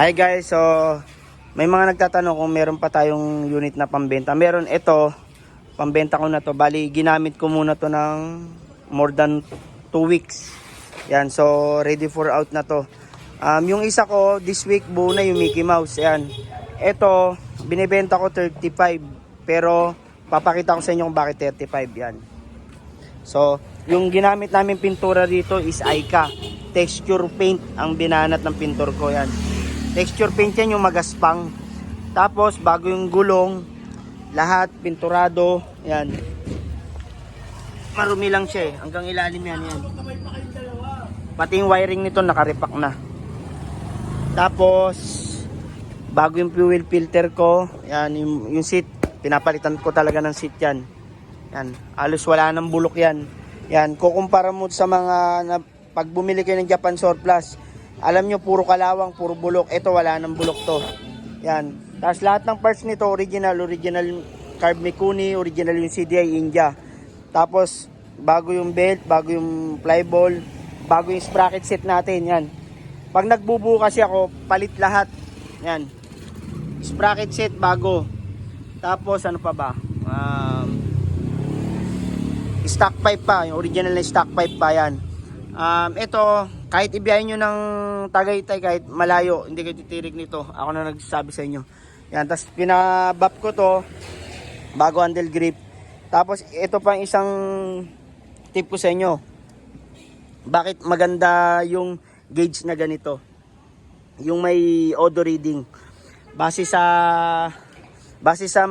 Hi guys, so may mga nagtatanong kung meron pa tayong unit na pambenta. Meron ito, pambenta ko na to. Bali, ginamit ko muna to ng more than 2 weeks. Yan, so ready for out na to. Yung isa ko, this week buo na yung Mickey Mouse. Yan, ito, binibenta ko 35. Pero, papakita ko sa inyo kung bakit 35. Yan. So, yung ginamit namin pintura dito is Ica. Texture paint ang binanat ng pintor ko. Yan. Texture paint yan, yung magaspang. Tapos bago yung gulong, lahat pinturado. Yan. Marumi lang siya eh. Hanggang ilalim yan. Pati yung wiring nito nakaripak na. Tapos bago yung fuel filter ko. Yan, yung seat. Pinapalitan ko talaga ng seat yan. Yan. Halos wala nang bulok yan. Yan. Kukumpara mo sa mga pag bumili kayo ng Japan Surplus. Alam nyo, puro kalawang, puro bulok. Ito, wala nang bulok to. Yan. Tapos lahat ng parts nito, original carb Mikuni, original yung CDI India. Tapos, bago yung belt, bago yung flyball, bago yung sprocket set natin. Yan. Pag nagbubuo kasi ako, palit lahat. Yan. Sprocket set, bago. Tapos, ano pa ba? Stock pipe pa. Yung original na stock pipe pa yan. Ito, kahit ibiyahin nyo ng Tagaytay, kahit malayo, hindi kayo titirig nito. Ako na nagsasabi sa inyo. Yan, tapos pinabap ko to, bago handle grip. Tapos, ito pa isang tip ko sa inyo. Bakit maganda yung gauge na ganito? Yung may auto reading. Base sa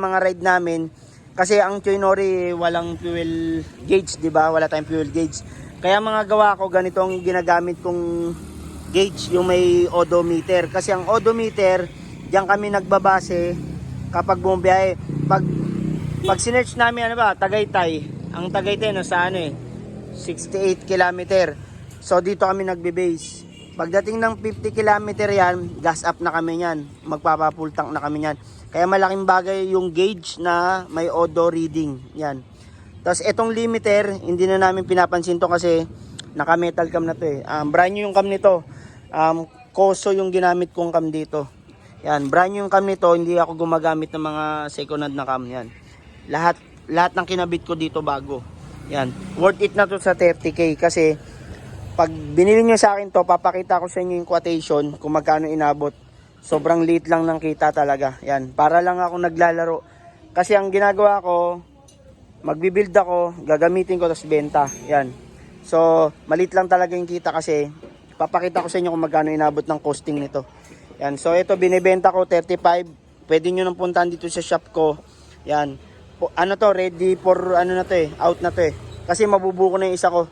mga ride namin, kasi ang Choinori walang fuel gauge, di ba? Wala tayong fuel gauge. Kaya mga gawa ko, ganito ang ginagamit kong gauge, yung may odometer. Kasi ang odometer, diyan kami nagbabase kapag bumibiyahe. Pag sinearch namin, ano ba, Tagaytay. Ang Tagaytay, no, sa 68 km. So, dito kami nagbe-base. Pagdating ng 50 km yan, gas up na kami yan. Magpapa-full tank na kami yan. Kaya malaking bagay yung gauge na may odo reading. Yan. Tapos itong limiter, hindi na namin pinapansin to kasi naka-metal cam na to eh. Brand new yung cam nito. Koso yung ginamit kong cam dito. Yan, brand new yung cam nito, hindi ako gumagamit ng mga second hand na cam. Yan. Lahat ng kinabit ko dito bago. Yan. Worth it na to sa 30k kasi pag binili nyo sa akin to, papakita ko sa inyo yung quotation kung magkano inabot. Sobrang liit lang ng kita talaga. Yan, para lang ako naglalaro. Kasi ang ginagawa ko, magbibuild ako, gagamitin ko, tapos benta. Yan. So, malit lang talaga yung kita kasi papakita ko sa inyo kung magkano inabot ng costing nito. Yan. So, ito binibenta ko 35. Pwede nyo nang puntahan dito sa shop ko. Yan. Ano to, ready for ano na to eh, out na to eh. Kasi mabubuo ko na yung isa ko.